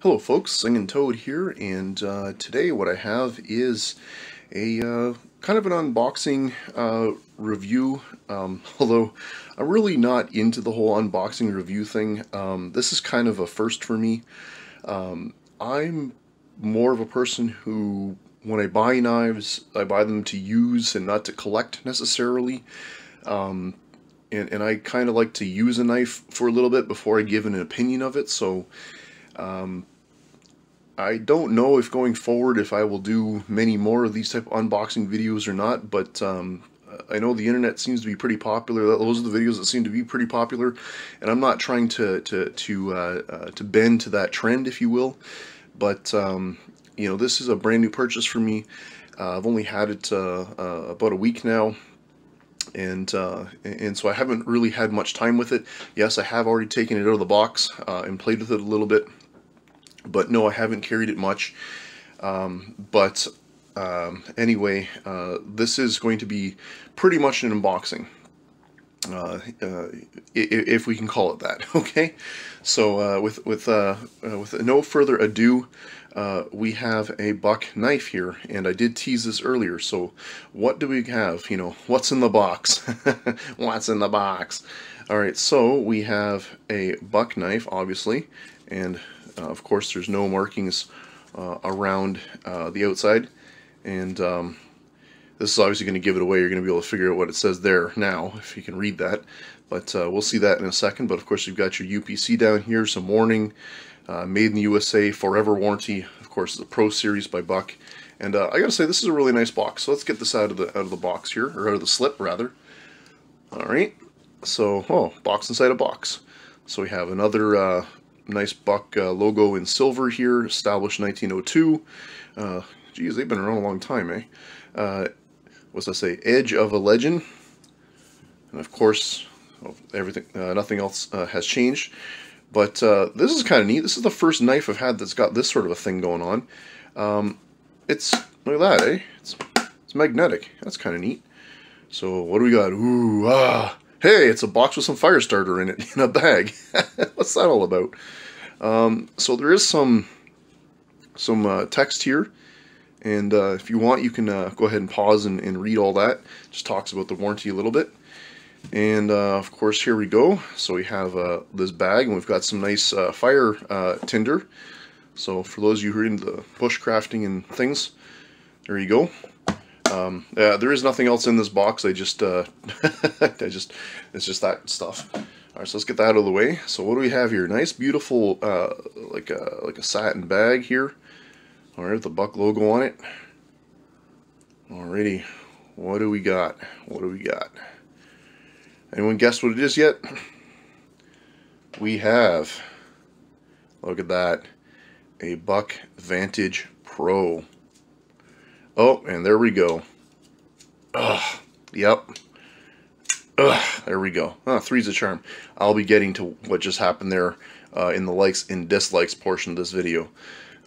Hello folks, Singing Toad here, and today what I have is a kind of an unboxing review, although I'm really not into the whole unboxing review thing. This is kind of a first for me. I'm more of a person who, when I buy knives, I buy them to use and not to collect necessarily. And I kind of like to use a knife for a little bit before I give an opinion of it, so I don't know if going forward if I will do many more of these type of unboxing videos or not, but I know the internet seems to be pretty popular. Those are the videos that seem to be pretty popular, and I'm not trying to bend to that trend, if you will. But you know, this is a brand new purchase for me. I've only had it about a week now, and so I haven't really had much time with it. Yes, I have already taken it out of the box and played with it a little bit. But no, I haven't carried it much. Anyway, this is going to be pretty much an unboxing, if we can call it that. Okay, so with no further ado, we have a Buck knife here, and I did tease this earlier. So what do we have? You know, what's in the box? What's in the box? All right, so we have a Buck knife, obviously, and of course, there's no markings around the outside, and this is obviously going to give it away. You're going to be able to figure out what it says there now, if you can read that, but we'll see that in a second. But of course, you've got your UPC down here, some warning, made in the USA, forever warranty. Of course, it's a Pro Series by Buck, and I gotta say, this is a really nice box. So let's get this out of the box here, or out of the slip rather. All right, so box inside a box. So we have another nice Buck logo in silver here, established 1902. Geez, they've been around a long time, eh? What's that say? Edge of a legend. And of course, everything, nothing else has changed. But this is kind of neat. This is the first knife I've had that's got this sort of a thing going on. It's, look at that, eh? It's magnetic. That's kind of neat. So what do we got? Ooh, hey, it's a box with some fire starter in it, in a bag. What's that all about? So there is some text here, and if you want, you can go ahead and pause and read all that. Just talks about the warranty a little bit. And of course, here we go. So we have this bag, and we've got some nice fire tinder. So for those of you who are into bushcrafting and things, there you go. There is nothing else in this box. It's just that stuff. All right, so let's get that out of the way. So what do we have here? Nice, beautiful, like a satin bag here. All right, with the Buck logo on it. Alrighty, what do we got? What do we got? Anyone guess what it is yet? We have, look at that, a Buck Vantage Pro. Oh, and there we go. Ugh, yep. Ugh, there we go. Three's a charm. I'll be getting to what just happened there in the likes and dislikes portion of this video.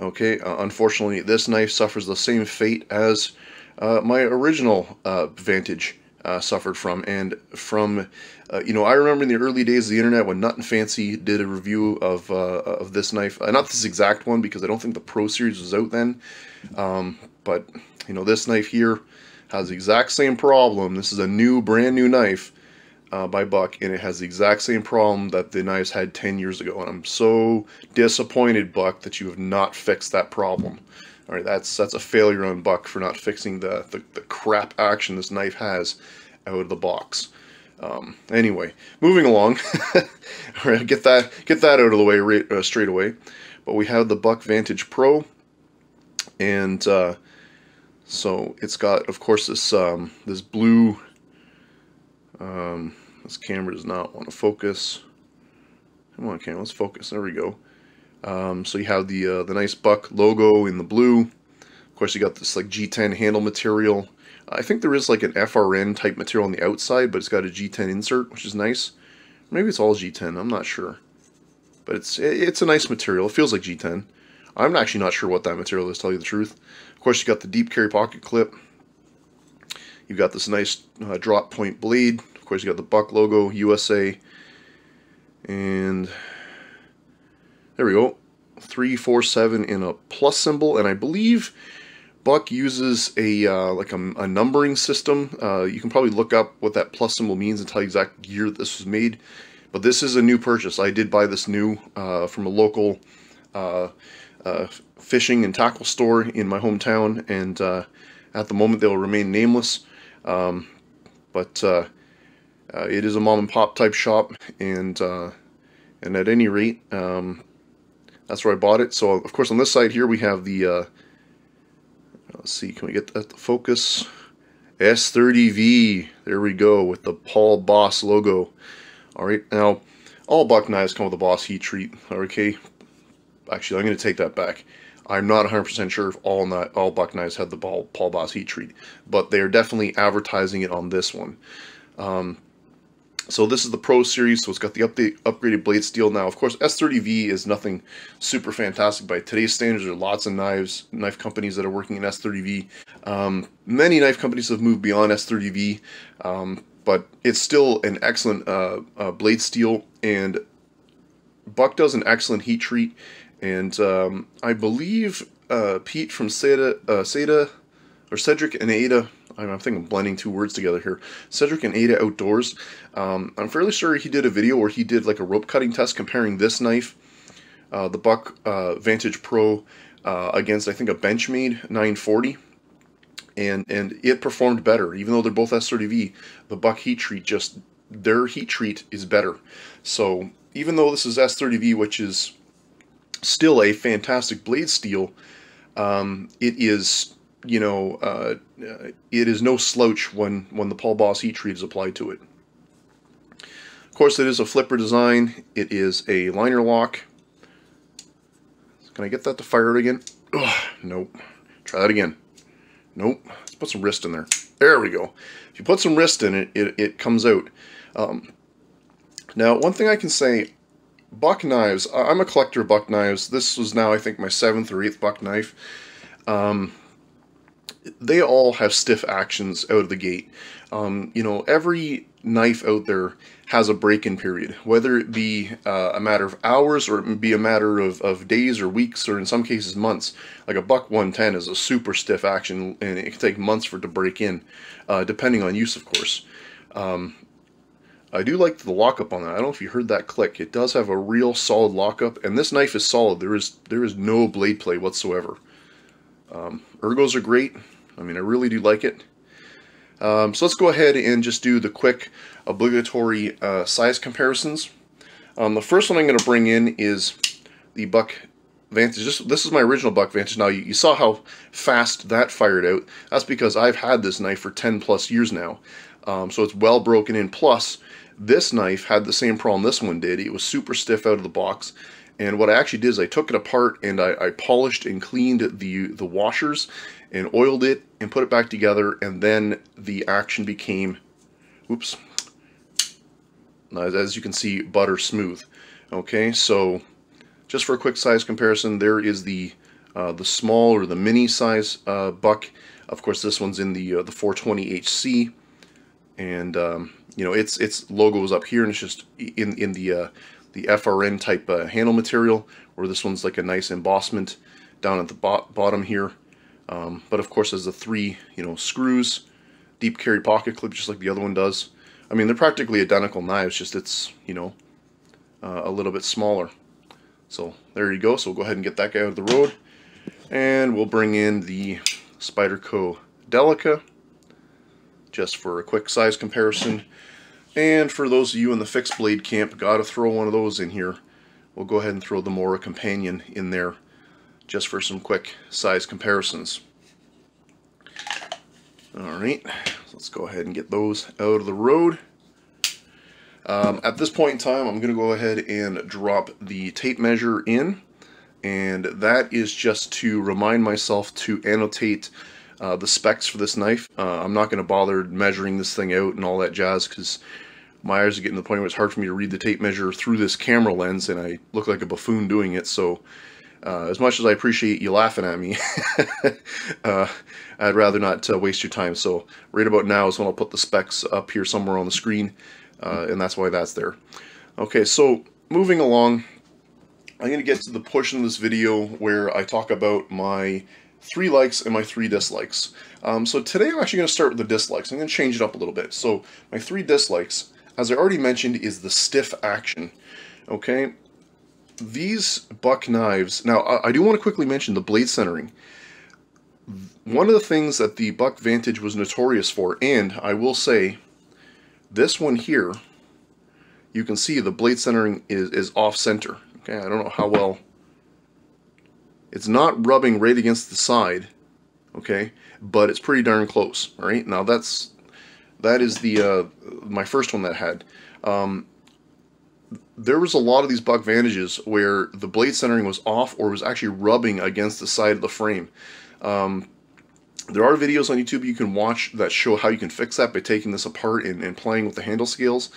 Okay, unfortunately, this knife suffers the same fate as my original Vantage suffered from. And from, you know, I remember in the early days of the internet when Nut and Fancy did a review of this knife. Not this exact one, because I don't think the Pro Series was out then. But, you know, this knife here has the exact same problem. This is a new, brand new knife by Buck, and it has the exact same problem that the knives had 10 years ago. And I'm so disappointed, Buck, that you have not fixed that problem. All right, that's a failure on Buck for not fixing the crap action this knife has out of the box. Anyway, moving along. All right, get that out of the way straight away. But we have the Buck Vantage Pro, and so it's got, of course, this this blue. This camera does not want to focus. Come on, camera, let's focus. There we go. So you have the nice Buck logo in the blue. Of course, you got this like G10 handle material. I think there is like an FRN type material on the outside, but it's got a G10 insert, which is nice. Maybe it's all G10. I'm not sure, but it's a nice material. It feels like G10. I'm actually not sure what that material is, to tell you the truth. Of course, you got the deep carry pocket clip. You've got this nice drop point blade. Of course, you got the Buck logo, USA. And there we go. 347 in a plus symbol, and I believe Buck uses a like a numbering system. You can probably look up what that plus symbol means and tell you exact year that this was made. But this is a new purchase. I did buy this new from a local fishing and tackle store in my hometown, and at the moment they'll remain nameless. But it is a mom and pop type shop, and at any rate, that's where I bought it. So of course on this side here we have the let's see, can we get that to focus? S30V. There we go, with the Paul Boss logo. Alright, now all Buck knives come with a Boss heat treat. Okay, actually I'm going to take that back. I'm not 100% sure if all Buck knives have the Paul Boss heat treat, but they are definitely advertising it on this one. So this is the Pro Series, so it's got the upgraded blade steel. Now, of course, S30V is nothing super fantastic by today's standards. There are lots of knife companies that are working in S30V. Many knife companies have moved beyond S30V, but it's still an excellent blade steel, and Buck does an excellent heat treat. And I believe Pete from Cedric and Ada, I think I'm blending two words together here, Cedric and Ada Outdoors, I'm fairly sure he did a video where he did like a rope cutting test comparing this knife, the Buck Vantage Pro, against I think a Benchmade 940, and it performed better. Even though they're both S30V, the Buck heat treat, their heat treat is better. So even though this is S30V, which is still a fantastic blade steel, it is, you know, it is no slouch when the Paul Boss heat treat is applied to it. Of course, it is a flipper design. It is a liner lock. Can I get that to fire it again? Ugh, nope. Try that again. Nope. Let's put some wrist in there. There we go. If you put some wrist in it, it comes out. Now, one thing I can say, Buck knives, I'm a collector of Buck knives. This was now, I think, my 7th or 8th Buck knife. They all have stiff actions out of the gate. You know, every knife out there has a break-in period, whether it be a matter of hours or it be a matter of days or weeks, or in some cases months. Like a Buck 110 is a super stiff action, and it can take months for it to break in, depending on use, of course. I do like the lockup on that. I don't know if you heard that click. It does have a real solid lockup, and this knife is solid. There is no blade play whatsoever. Ergos are great. I mean, I really do like it. So let's go ahead and just do the quick obligatory size comparisons. The first one I'm going to bring in is the Buck Vantage. This is my original Buck Vantage. Now, you saw how fast that fired out. That's because I've had this knife for 10 plus years now. So it's well broken in. Plus, this knife had the same problem this one did. It was super stiff out of the box. And what I actually did is I took it apart and I polished and cleaned the washers and oiled it and put it back together, and then the action became, oops, as you can see, butter smooth. Okay, so just for a quick size comparison, there is the small or the mini size Buck. Of course, this one's in the 420HC, and you know, its logo is up here, and it's just in the FRN type handle material, where this one's like a nice embossment down at the bottom here. But of course, has the 3 screws, deep carry pocket clip, just like the other one does. I mean, they're practically identical knives, just it's a little bit smaller. So there you go. So we'll go ahead and get that guy out of the road, and we'll bring in the Spyderco Delica just for a quick size comparison. And for those of you in the fixed blade camp, gotta throw one of those in here. We'll go ahead and throw the Mora Companion in there just for some quick size comparisons. Alright, let's go ahead and get those out of the road. At this point in time, I'm going to go ahead and drop the tape measure in, and that is just to remind myself to annotate the specs for this knife. I'm not going to bother measuring this thing out and all that jazz, because my eyes are getting to the point where it's hard for me to read the tape measure through this camera lens, and I look like a buffoon doing it. So as much as I appreciate you laughing at me, I'd rather not waste your time. So right about now is when I'll put the specs up here somewhere on the screen, and that's why that's there. Okay, so moving along, I'm going to get to the portion of this video where I talk about my 3 likes and my 3 dislikes. So today I'm actually going to start with the dislikes. I'm going to change it up a little bit. So my 3 dislikes, as I already mentioned, is the stiff action. Okay, these Buck knives, now I do want to quickly mention the blade centering. One of the things that the Buck Vantage was notorious for, and I will say, this one here, you can see the blade centering is off-center. Okay, I don't know how well. It's not rubbing right against the side, okay, but it's pretty darn close. All right, now that is the my first one that had. There was a lot of these Buck Vantages where the blade centering was off or was actually rubbing against the side of the frame. There are videos on YouTube you can watch that show how you can fix that by taking this apart and playing with the handle scales,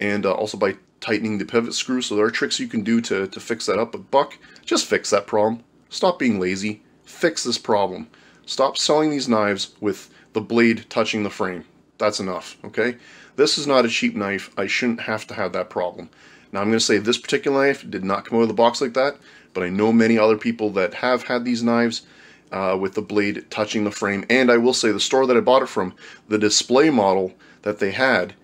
and also by tightening the pivot screw. So there are tricks you can do to fix that up. But Buck, just fix that problem. Stop being lazy. Fix this problem. Stop selling these knives with the blade touching the frame. That's enough, okay? This is not a cheap knife. I shouldn't have to have that problem. Now I'm going to say this particular knife did not come out of the box like that, but I know many other people that have had these knives with the blade touching the frame. And I will say the store that I bought it from, the display model that they had,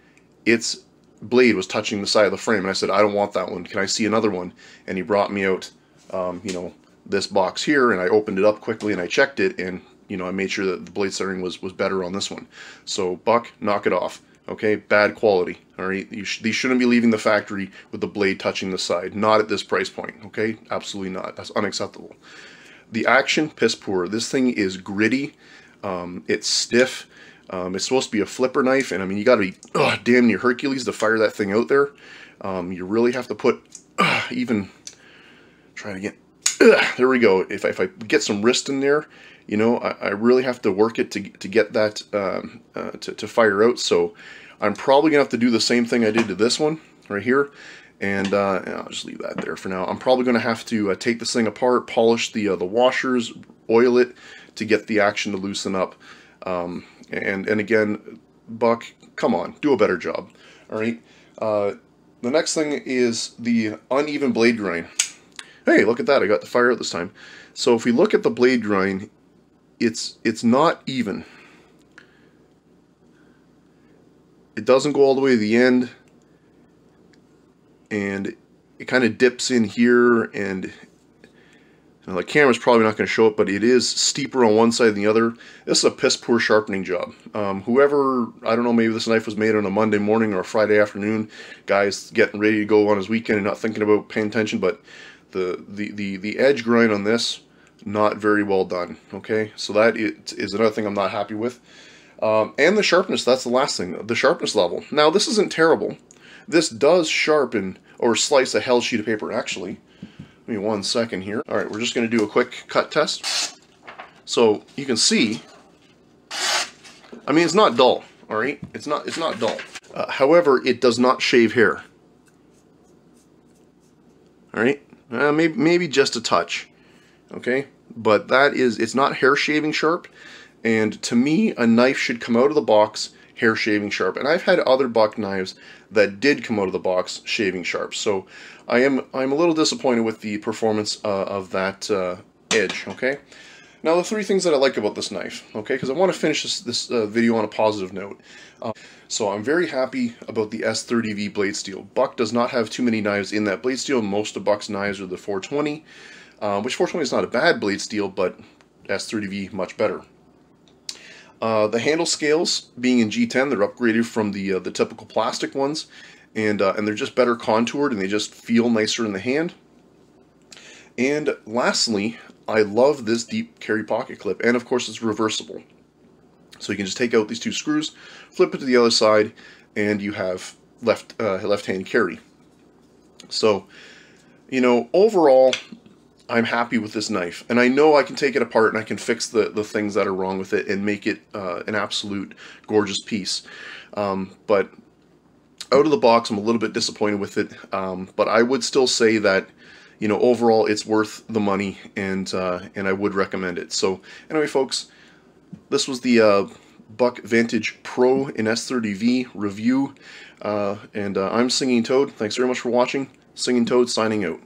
its blade was touching the side of the frame. And I said, I don't want that one. Can I see another one? And he brought me out, you know, this box here, and I opened it up quickly and I checked it, and you know, I made sure that the blade centering was better on this one. So Buck, knock it off. Okay, bad quality. All right, these shouldn't be leaving the factory with the blade touching the side. Not at this price point. Okay, absolutely not. That's unacceptable. The action, piss poor. This thing is gritty. It's stiff. It's supposed to be a flipper knife, and I mean, you got to be damn near Hercules to fire that thing out there. You really have to put even trying to get. There we go. If I get some wrist in there, you know, I really have to work it to get that to fire out. So I'm probably gonna have to do the same thing I did to this one right here, and I'll just leave that there for now. I'm probably gonna have to take this thing apart, polish the washers, oil it to get the action to loosen up. And again, Buck, come on, do a better job. All right. The next thing is the uneven blade grind. Hey, look at that, I got the fire out this time. So if we look at the blade grind, it's not even. It doesn't go all the way to the end, and it kind of dips in here, and you know, the camera's probably not going to show it, but it is steeper on one side than the other. This is a piss poor sharpening job. Whoever, I don't know, maybe this knife was made on a Monday morning or a Friday afternoon, guy's getting ready to go on his weekend and not thinking about paying attention, but the edge grind on this, not very well done. Okay, so that is another thing I'm not happy with. And the sharpness, that's the last thing, the sharpness level. Now this isn't terrible. This does sharpen or slice a held sheet of paper. Actually, give me 1 second here. Alright, we're just going to do a quick cut test. So you can see, I mean, it's not dull. Alright, it's not dull. However, it does not shave hair. Alright, maybe just a touch. Okay, but it's not hair shaving sharp, and to me a knife should come out of the box hair shaving sharp, and I've had other Buck knives that did come out of the box shaving sharp, so I'm a little disappointed with the performance of that edge. Okay, now the 3 things that I like about this knife, okay, because I want to finish this video on a positive note. So I'm very happy about the S30V blade steel. Buck does not have too many knives in that blade steel. Most of Buck's knives are the 420. Which 420 is not a bad blade steel, but S30V much better. The handle scales, being in G10, they're upgraded from the typical plastic ones, and they're just better contoured, and they just feel nicer in the hand. And lastly, I love this deep carry pocket clip, and of course it's reversible. So you can just take out these 2 screws, flip it to the other side, and you have left-hand carry. So, you know, overall, I'm happy with this knife, and I know I can take it apart and I can fix the things that are wrong with it and make it an absolute gorgeous piece. But out of the box, I'm a little bit disappointed with it, but I would still say that, you know, overall it's worth the money, and I would recommend it. So anyway, folks, this was the Buck Vantage Pro in S30V review, and I'm Singing Toad. Thanks very much for watching. Singing Toad signing out.